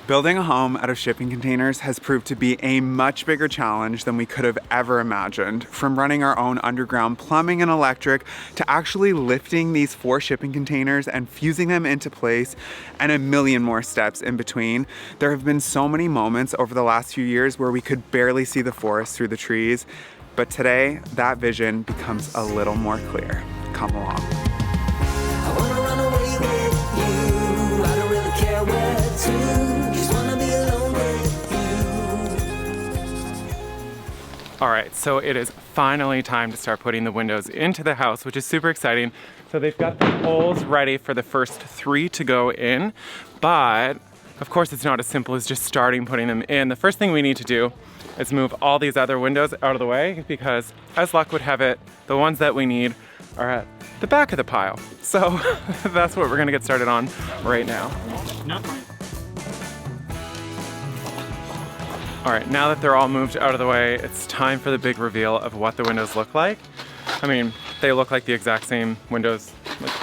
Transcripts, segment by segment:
Building a home out of shipping containers has proved to be a much bigger challenge than we could have ever imagined. From running our own underground plumbing and electric to actually lifting these 4 shipping containers and fusing them into place, and a million more steps in between. There have been so many moments over the last few years where we could barely see the forest through the trees, but today that vision becomes a little more clear. Come along. I wanna run away with you. I don't really care where to. Just wanna be alone with you. All right, so it is finally time to start putting the windows into the house, which is super exciting. So they've got the holes ready for the first 3 to go in, but of course it's not as simple as just starting putting them in. The first thing we need to do is move all these other windows out of the way because, as luck would have it, the ones that we need are at the back of the pile. So that's what we're gonna get started on right now. All right, now that they're all moved out of the way, it's time for the big reveal of what the windows look like. I mean, they look like the exact same windows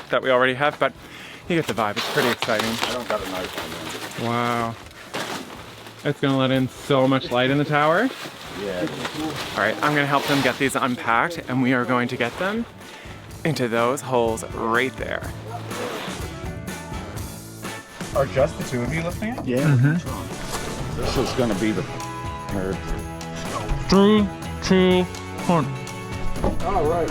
that we already have, but you get the vibe. It's pretty exciting. I don't got a knife on them. Wow. It's gonna let in so much light in the tower. Yeah. All right, I'm gonna help them get these unpacked, and we are going to get them into those holes right there. Are just the 2 of you lifting it? Yeah. This is gonna be the nerd. 3, 2, 1. All right.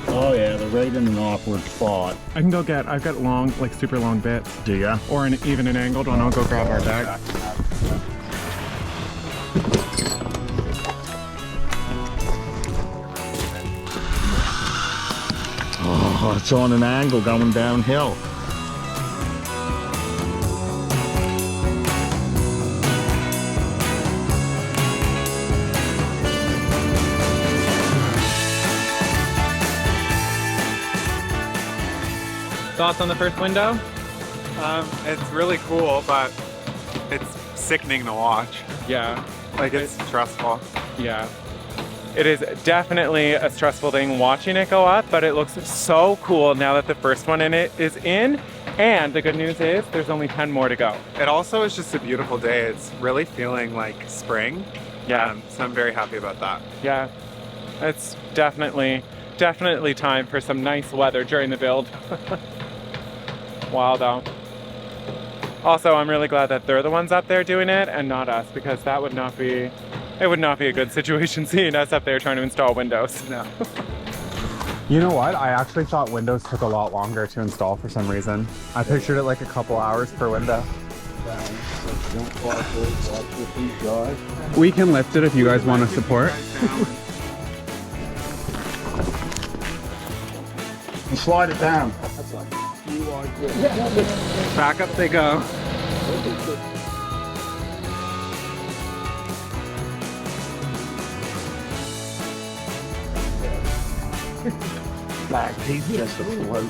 Oh yeah, they're right in an awkward spot. I can go get, I've got long, like super long bits. Do ya? Or even an angled one. I'll go grab our bag. Oh, it's on an angle going downhill. Thoughts on the first window? It's really cool, but it's sickening to watch. Yeah. Like, it's stressful. Yeah. It is definitely a stressful thing watching it go up, but it looks so cool now that the first one in it is in. And the good news is there's only 10 more to go. It also is just a beautiful day. It's really feeling like spring. Yeah. So I'm very happy about that. Yeah. It's definitely time for some nice weather during the build. Wow, though. Also, I'm really glad that they're the ones up there doing it and not us, because that would not be, it would not be a good situation seeing us up there trying to install windows. No. You know what? I actually thought windows took a lot longer to install for some reason. I pictured it like a couple hours per window. We can lift it if you guys want to support. And slide it down. Back up they go. Just a float.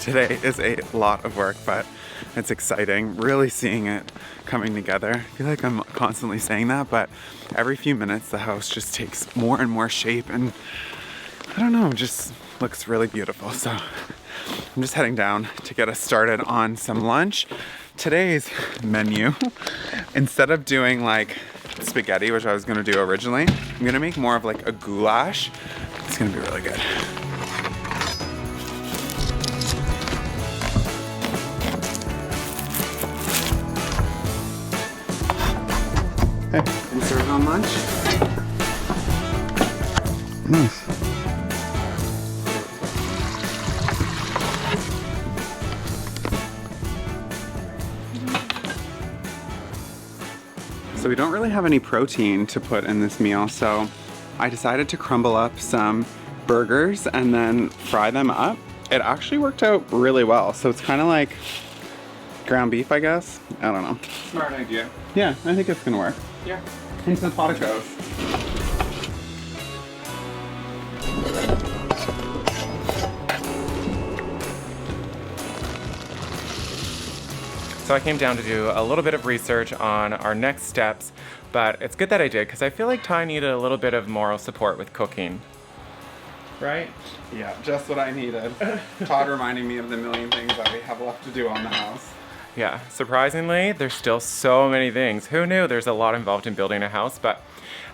Today is a lot of work, but it's exciting. Really seeing it coming together. I feel like I'm constantly saying that, but every few minutes the house just takes more and more shape, and I don't know, just looks really beautiful. So I'm just heading down to get us started on some lunch. Today's menu, instead of doing like spaghetti, which I was gonna do originally, I'm gonna make more of like a goulash. It's gonna be really good. Hey, you serving on lunch? Nice. So we don't really have any protein to put in this meal, so I decided to crumble up some burgers and then fry them up. It actually worked out really well, so it's kind of like ground beef, I guess. I don't know. Smart idea. Yeah, I think it's gonna work. Yeah. Into the pot it goes. So I came down to do a little bit of research on our next steps, but it's good that I did because I feel like Ty needed a little bit of moral support with cooking. Right? Yeah, just what I needed. Todd reminding me of the million things that we have left to do on the house. Yeah, surprisingly, there's still so many things. Who knew there's a lot involved in building a house? But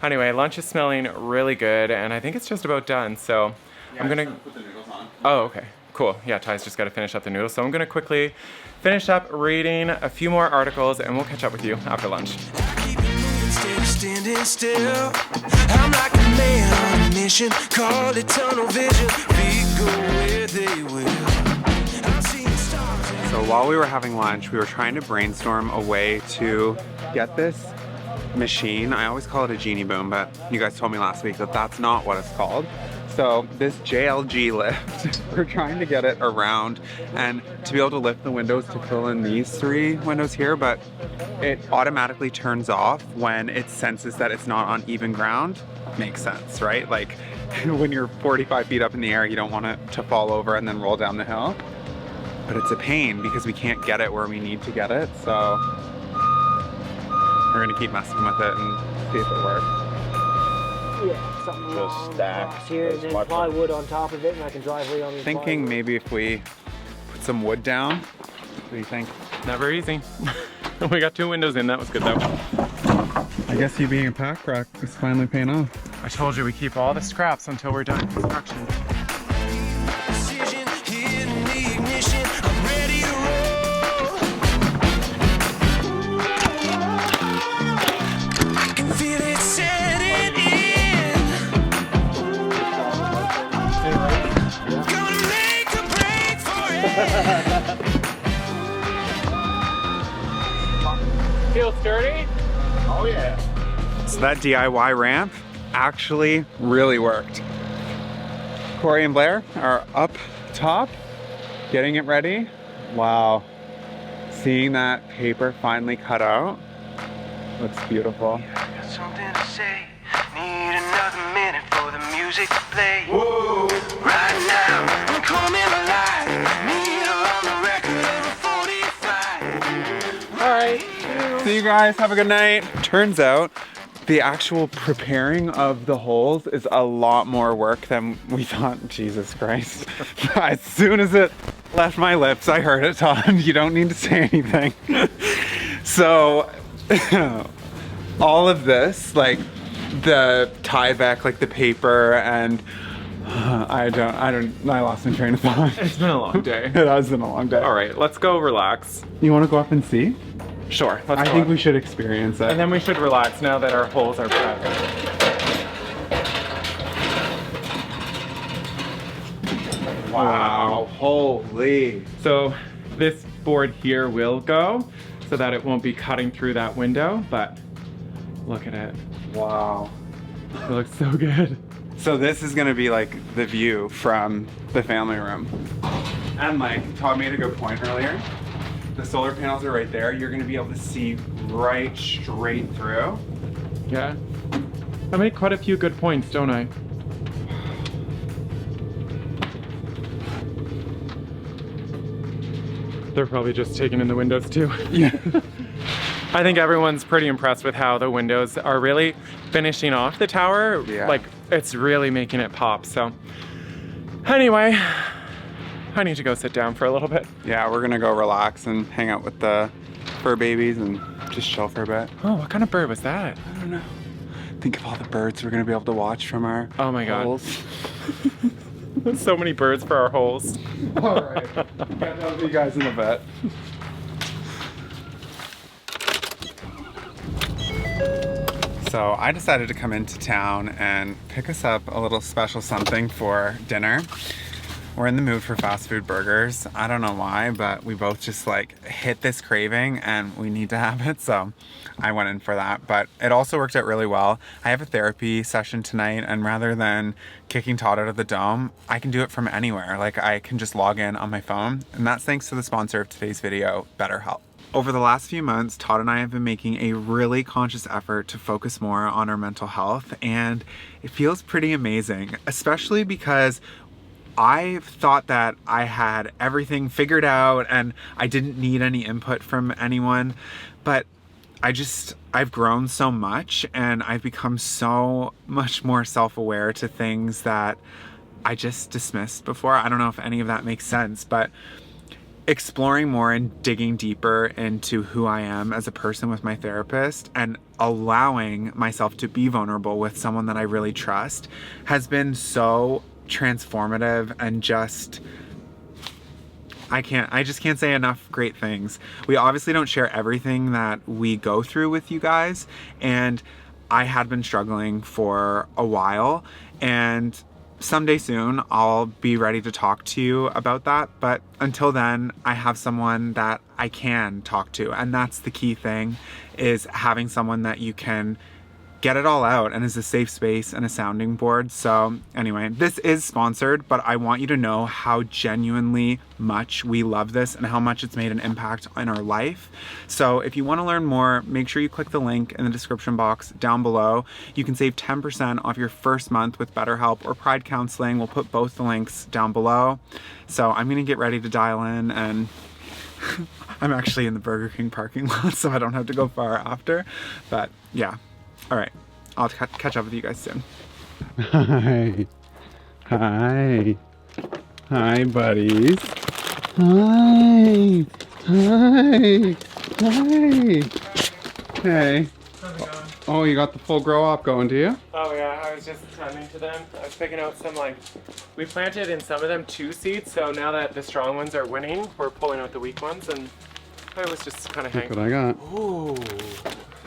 anyway, lunch is smelling really good, and I think it's just about done. So I'm gonna put the noodles on. Oh, okay. Cool. Yeah, Ty's just got to finish up the noodles. So I'm going to quickly finish up reading a few more articles and we'll catch up with you after lunch. Keep it moving instead of standing still. I'm like a man on a mission. Call it tunnel vision. Feet go where they will. I'm seeing stars. So while we were having lunch, we were trying to brainstorm a way to get this machine. I always call it a genie boom, but you guys told me last week that that's not what it's called. So this JLG lift, we're trying to get it around and to be able to lift the windows to fill in these 3 windows here, but it automatically turns off when it senses that it's not on even ground. Makes sense, right? Like when you're 45 feet up in the air, you don't want it to fall over and then roll down the hill. But it's a pain because we can't get it where we need to get it. So we're gonna keep messing with it and see if it works. Yeah, something Just long stack across here, as and then much- plywood on top of it, and I can drive right on the Thinking plywood. maybe if we put some wood down. What do you think? Never easy. We got 2 windows in. That was good though. I guess you being a pack rat is finally paying off. I told you we keep all the scraps until we're done construction. Decision hitting the ignition. I'm ready to roll. I can feel it setting in. Gonna make a break for it. Feel sturdy? Oh yeah. So that DIY ramp actually really worked. Corey and Blair are up top, getting it ready. Wow. Seeing that paper finally cut out, looks beautiful. Got something to say. Need another minute for the music to play. Whoa. Right now, I'm coming alive. Need on the record of a 45. All right. See you guys, have a good night. Turns out the actual preparing of the holes is a lot more work than we thought. Jesus Christ. As soon as it left my lips, I heard it, Todd. You don't need to say anything. So all of this, like the tie back, like the paper, and I lost my train of thought. It's been a long day. It has been a long day. All right, let's go relax. You want to go up and see? Sure, let's I go think up. we should experience it. And then we should relax now that our holes are prepped. Wow, holy. So this board here will go so that it won't be cutting through that window, but look at it. Wow. It looks so good. So this is gonna be like the view from the family room. And like Todd made a good point earlier. The solar panels are right there. You're gonna be able to see right straight through. Yeah. I made quite a few good points, don't I? They're probably just taking in the windows too. Yeah. I think everyone's pretty impressed with how the windows are really finishing off the tower. Yeah. Like, it's really making it pop. So anyway, I need to go sit down for a little bit. Yeah, we're gonna go relax and hang out with the fur babies and just chill for a bit. Oh, what kind of bird was that? I don't know. Think of all the birds we're gonna be able to watch from our Oh my God. holes. So many birds for our holes. All right. I'll see you guys in a bit. So I decided to come into town and pick us up a little special something for dinner. We're in the mood for fast food burgers. I don't know why, but we both just like hit this craving and we need to have it. So I went in for that, but it also worked out really well. I have a therapy session tonight, and rather than kicking Todd out of the dome, I can do it from anywhere. Like I can just log in on my phone, and that's thanks to the sponsor of today's video, BetterHelp. Over the last few months, Todd and I have been making a really conscious effort to focus more on our mental health, and it feels pretty amazing, especially because I thought that I had everything figured out and I didn't need any input from anyone, but I've grown so much and I've become so much more self-aware to things that I just dismissed before. I don't know if any of that makes sense, but exploring more and digging deeper into who I am as a person with my therapist and allowing myself to be vulnerable with someone that I really trust has been so transformative and just I just can't say enough great things. We obviously don't share everything that we go through with you guys, and I had been struggling for a while, and someday soon I'll be ready to talk to you about that, but until then I have someone that I can talk to, and that's the key thing, is having someone that you can get it all out and is a safe space and a sounding board. So anyway, this is sponsored, but I want you to know how genuinely much we love this and how much it's made an impact in our life. So if you want to learn more, make sure you click the link in the description box down below. You can save 10% off your first month with BetterHelp or Pride Counseling. We'll put both the links down below. So I'm gonna get ready to dial in, and I'm actually in the Burger King parking lot, so I don't have to go far after, but yeah. All right, I'll catch up with you guys soon. Hi. Hi. Hi, buddies. Hi. Hi. Hi. Hey. Oh, you got the full grow up going, do you? Oh yeah, I was just tending to them. I was picking out some, like, we planted in some of them 2 seeds, so now that the strong ones are winning, we're pulling out the weak ones, and I was just kind of hanging. Look what I got. Ooh.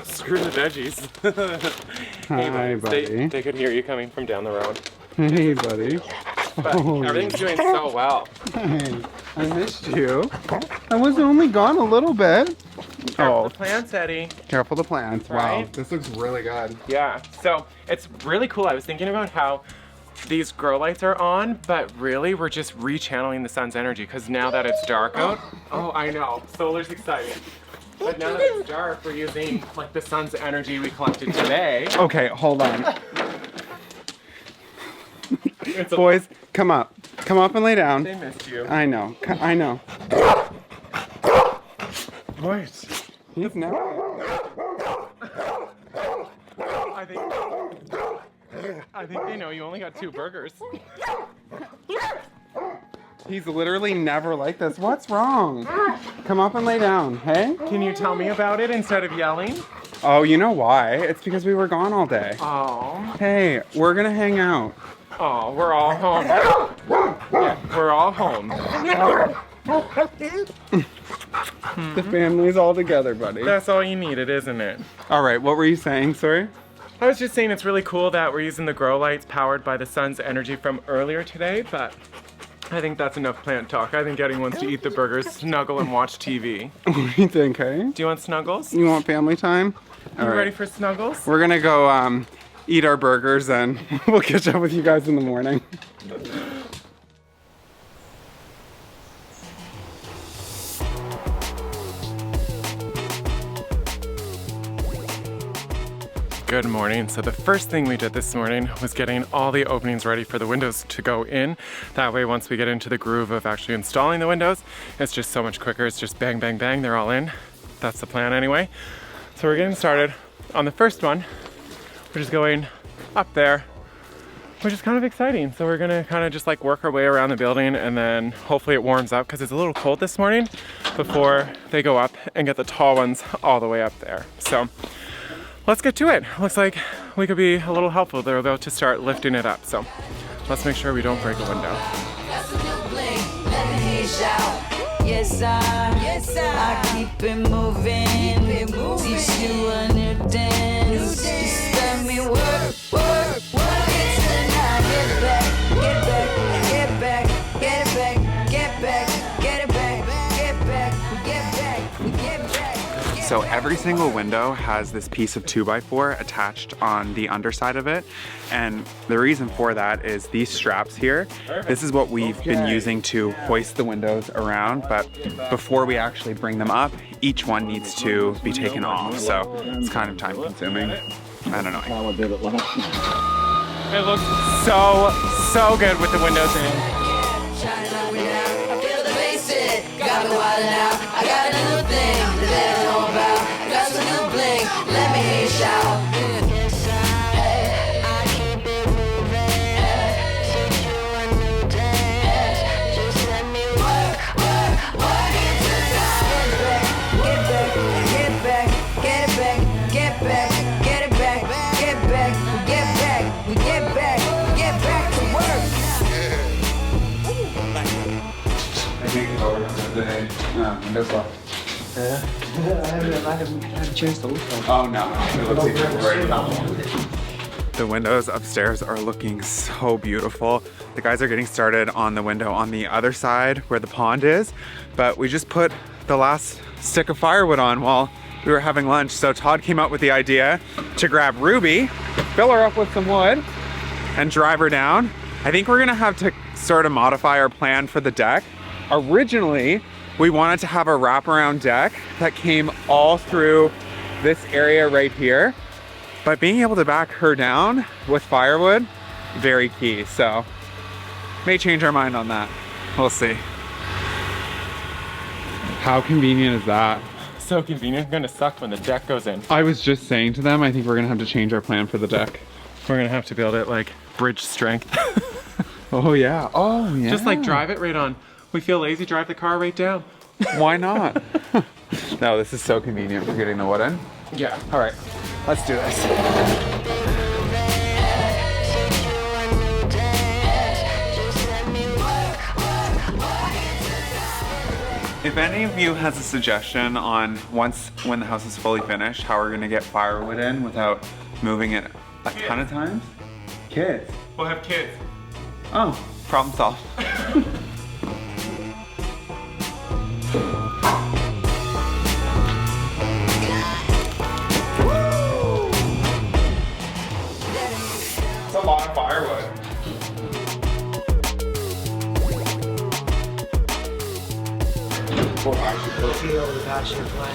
Screw the veggies. Hi, buddy. They could hear you coming from down the road. Hey, buddy. But everything's doing so well. Hey, I missed you. I was only gone a little bit. Careful the plants, Eddie. Careful the plants. Wow, Right? this looks really good. Yeah, so it's really cool. I was thinking about how these grow lights are on, but really we're just rechanneling the sun's energy, because now that it's dark out, oh, I know, solar's exciting. But now that it's dark, we're using like the sun's energy we collected today. Okay, hold on. Boys, come up. Come up and lay down. They missed you. I know. I know. What? He's now. I think they know you only got 2 burgers. He's literally never like this. What's wrong? Come up and lay down, hey? Can you tell me about it instead of yelling? Oh, you know why? It's because we were gone all day. Oh. Hey, we're gonna hang out. Oh, we're all home. Yeah, we're all home. The family's all together, buddy. That's all you needed, isn't it? All right, what were you saying, sorry? I was just saying it's really cool that we're using the grow lights powered by the sun's energy from earlier today, but I think that's enough plant talk. I think Eddie wants to eat the burgers, snuggle, and watch TV. What do you think, hey? Do you want snuggles? You want family time? You ready for snuggles? We're gonna go eat our burgers and we'll catch up with you guys in the morning. Good morning. So the first thing we did this morning was getting all the openings ready for the windows to go in. That way, once we get into the groove of actually installing the windows, it's just so much quicker. It's just bang, bang, bang, they're all in. That's the plan anyway. So we're getting started on the first one, which is going up there, which is kind of exciting. So we're gonna kind of just like work our way around the building, and then hopefully it warms up because it's a little cold this morning before they go up and get the tall ones all the way up there. So let's get to it. Looks like we could be a little helpful. They're about to start lifting it up. So let's make sure we don't break a window. That's a new bling. Let me hear you shout. Yes, I keep it moving. Teach you a new dance. Just let me work it tonight. Get back, get back, get back, get it back, get back, get it back, get back, get back, get back. So every single window has this piece of 2x4 attached on the underside of it. And the reason for that is these straps here. This is what we've been using to hoist the windows around, but before we actually bring them up, each one needs to be taken off. So it's kind of time consuming. I don't know. How I did it last night. It looks so good with the windows in. Shining on me now. I feel the bass hit. Got me wildin' out. I got a new thing that they don't know about. I got some new bling. Let me hear you shout. Work Windows left. I haven't had a chance to look at it. Oh no, it looks like it's right now. The windows upstairs are looking so beautiful. The guys are getting started on the window on the other side where the pond is, but we just put the last stick of firewood on while we were having lunch. So Todd came up with the idea to grab Ruby, fill her up with some wood, and drive her down. I think we're gonna have to sort of modify our plan for the deck. Originally, we wanted to have a wraparound deck that came all through this area right here, but being able to back her down with firewood, very key. So, may change our mind on that. We'll see. How convenient is that? So convenient. Gonna suck when the deck goes in. I was just saying to them, I think we're gonna have to change our plan for the deck. We're gonna have to build it like bridge strength. Oh yeah, oh yeah. Just like drive it right on. We feel lazy, drive the car right down. Why not? No, this is so convenient for getting the wood in. Yeah. All right, let's do this. If any of you has a suggestion on when the house is fully finished, how we're gonna get firewood in without moving it a ton of times? Kids. We'll have kids. Oh, problem solved. It's a lot of firewood.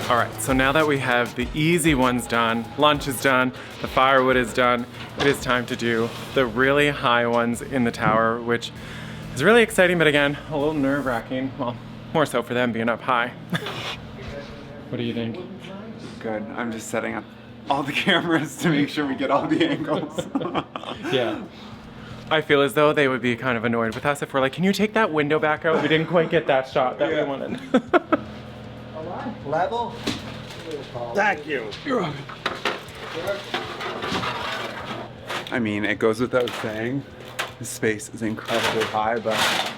All right, so now that we have the easy ones done, lunch is done, the firewood is done, it is time to do the really high ones in the tower, which is really exciting, but again, a little nerve-wracking. Well, more so for them being up high. What do you think? Good, I'm just setting up all the cameras to make sure we get all the angles. Yeah. I feel as though they would be kind of annoyed with us if we're like, can you take that window back out? We didn't quite get that shot that we wanted. Level? Thank you. I mean, it goes without saying, the space is incredibly high, but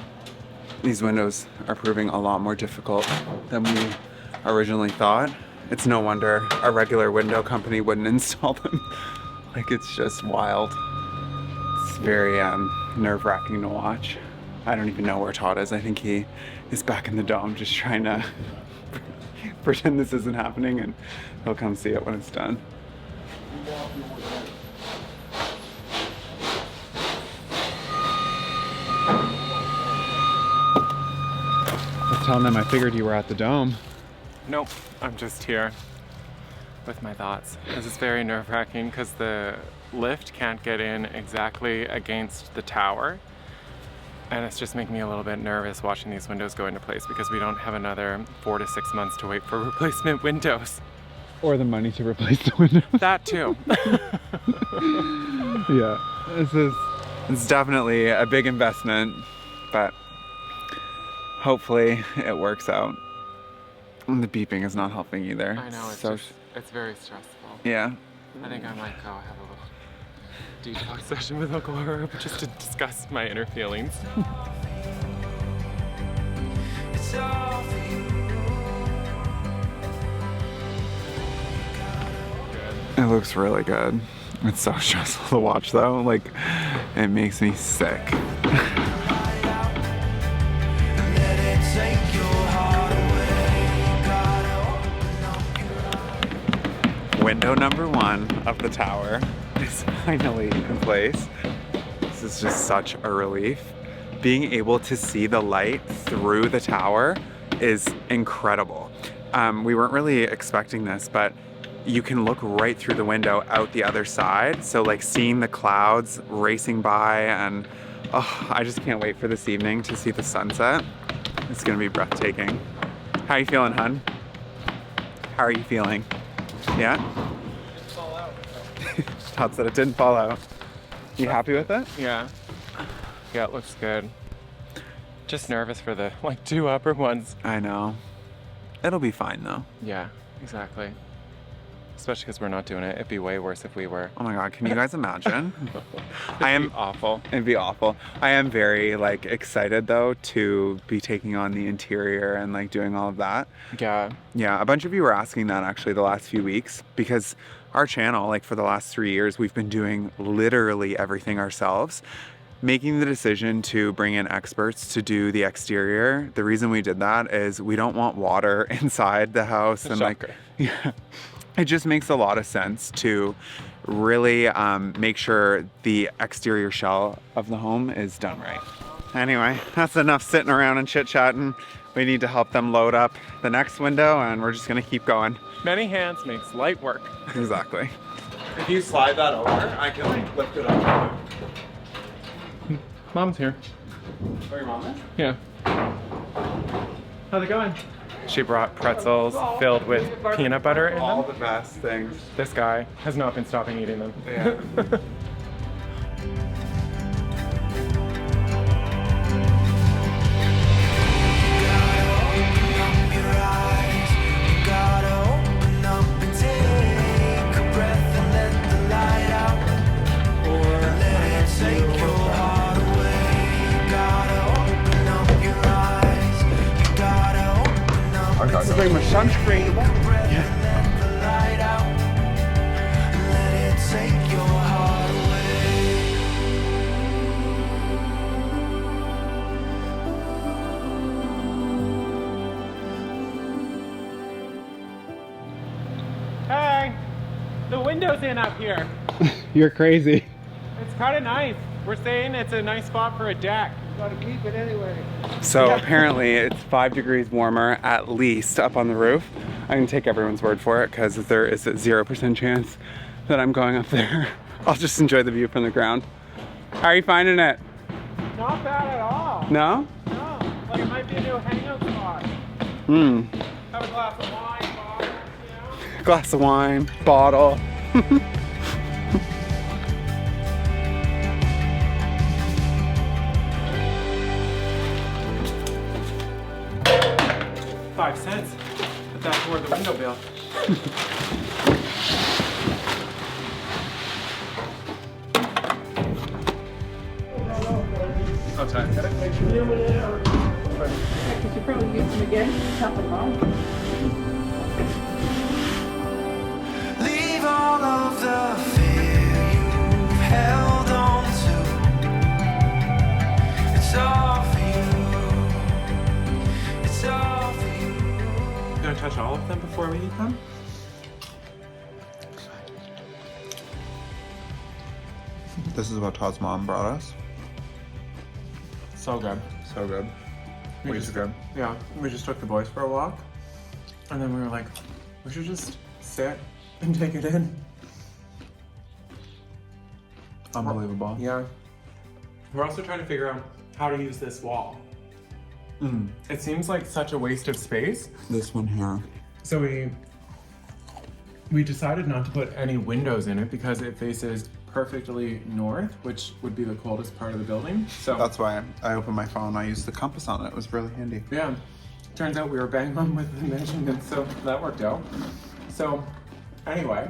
these windows are proving a lot more difficult than we originally thought. It's no wonder a regular window company wouldn't install them. Like, it's just wild. It's very nerve-wracking to watch. I don't even know where Todd is. I think he is back in the dome just trying to pretend this isn't happening, and he'll come see it when it's done. I was telling them I figured you were at the dome. Nope, I'm just here with my thoughts. This is very nerve-wracking because the lift can't get in exactly against the tower. And it's just making me a little bit nervous watching these windows go into place because we don't have another 4 to 6 months to wait for replacement windows. Or the money to replace the windows. That too. Yeah, it's definitely a big investment, but hopefully it works out. And the beeping is not helping either. I know, it's very stressful. Yeah. I think I might go have a little detox session with Uncle Herb just to discuss my inner feelings. It's all for you. It looks really good. It's so stressful to watch though. Like, it makes me sick. Let it take your heart away. Window number 1 of the tower is finally in place. This is just such a relief. Being able to see the light through the tower is incredible. We weren't really expecting this, but you can look right through the window out the other side. So like seeing the clouds racing by, and oh, I just can't wait for this evening to see the sunset. It's gonna be breathtaking. How are you feeling, hun? How are you feeling? Yeah? Fall out. Todd said it didn't fall out. You happy with it? Yeah. Yeah, it looks good. Just nervous for the 2 upper ones. I know. It'll be fine though. Yeah, exactly. especially because we're not doing it. It'd be way worse if we were. Oh my God, can you guys imagine? I am awful. It'd be awful. I am very like excited though to be taking on the interior and like doing all of that. Yeah. Yeah, a bunch of you were asking that actually the last few weeks because our channel, like for the last 3 years, we've been doing literally everything ourselves. Making the decision to bring in experts to do the exterior, the reason we did that is we don't want water inside the house. And Shocker. like, yeah, it just makes a lot of sense to really make sure the exterior shell of the home is done right. Anyway, that's enough sitting around and chit-chatting. We need to help them load up the next window and we're just gonna keep going. Many hands makes light work. Exactly. If you slide that over, I can like lift it up. Mom's here. Oh, your mom is? Yeah. How's it going? She brought pretzels filled with peanut butter in All them. the best things. This guy has not been stopping eating them. Yeah. I got to bring my sunscreen. Hey, the window's in up here. You're crazy. It's kind of nice. We're saying it's a nice spot for a deck. Gotta keep it anyway. So apparently it's 5 degrees warmer at least up on the roof. I'm gonna take everyone's word for it because there is a 0% chance that I'm going up there. I'll just enjoy the view from the ground. How are you finding it? Not bad at all. No? No, like it might be a new hangout spot. Have a glass of wine, bottle, you know? Glass of wine, bottle. $0.05. Put that toward the window bill. Oh, time. You should probably use them again. Top them off. Leave all of the fear you've held on to. It's all for you. It's all for you. Gonna touch all of them before we eat them? This is what Todd's mom brought us. So good. So good. Way too good. Yeah, we just took the boys for a walk, and then we were like, we should just sit and take it in. Unbelievable. Yeah. We're also trying to figure out how to use this wall. It seems like such a waste of space. This one here. So we decided not to put any windows in it because it faces perfectly north, which would be the coldest part of the building. So That's why I opened my phone. I used the compass on it. It was really handy. yeah, turns out we were bang on with the measurements, so that worked out. So anyway,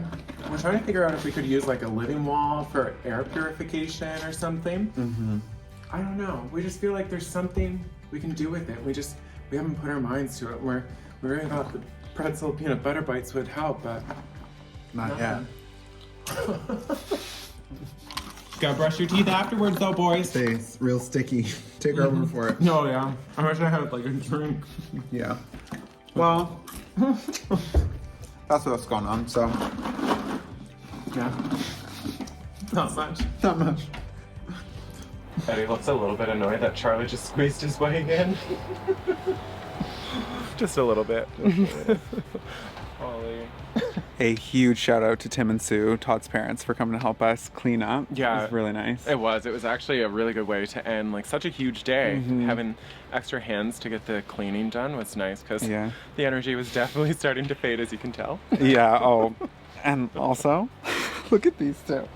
we're trying to figure out if we could use like a living wall for air purification or something. I don't know. We just feel like there's something we can do with it. We haven't put our minds to it. We really thought the pretzel peanut butter bites would help, but Not yet. Gotta brush your teeth afterwards though, boys. It's real sticky. Take our word for it. No, yeah. I wish I had like a drink. Yeah. Well, that's what's going on. So, Yeah. Not much. not much. Eddie looks a little bit annoyed that Charlie just squeezed his way in. Just a little bit. Ollie. A huge shout out to Tim and Sue, Todd's parents, for coming to help us clean up. Yeah. It was really nice. It was actually a really good way to end like such a huge day. Having extra hands to get the cleaning done was nice because Yeah. the energy was definitely starting to fade, as you can tell. Yeah, oh. And also, look at these two.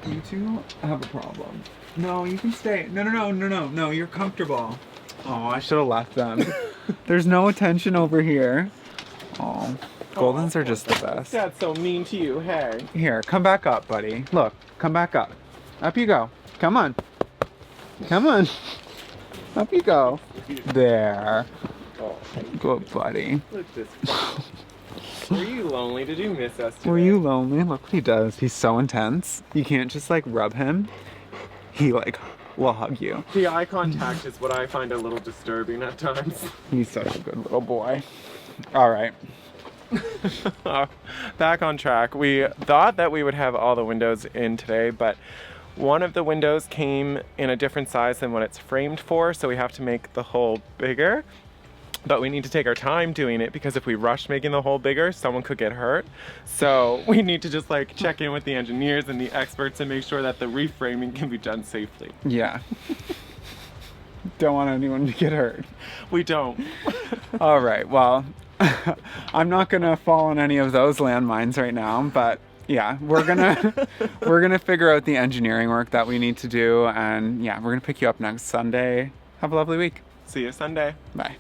You two have a problem. No, you can stay. No, you're comfortable. Oh, I should have left them. There's no attention over here. Oh. Goldens are just the best. Dad's so mean to you, hey. Here, come back up, buddy. Look, come back up. Up you go. Come on. Come on. Up you go. There. Good buddy. Look at this. Were you lonely? Did you miss us today? Were you lonely? Look what he does. He's so intense. You can't just like rub him. He like will hug you. The eye contact is what I find a little disturbing at times. He's such a good little boy. All right. Back on track. We thought that we would have all the windows in today, but one of the windows came in a different size than what it's framed for, so we have to make the hole bigger. But we need to take our time doing it because if we rush making the hole bigger, someone could get hurt. So we need to just like check in with the engineers and the experts and make sure that the reframing can be done safely. Yeah. Don't want anyone to get hurt. We don't. All right. Well, I'm not gonna fall on any of those landmines right now, but yeah, we're gonna figure out the engineering work that we need to do, and yeah, we're gonna pick you up next Sunday. Have a lovely week. See you Sunday. Bye.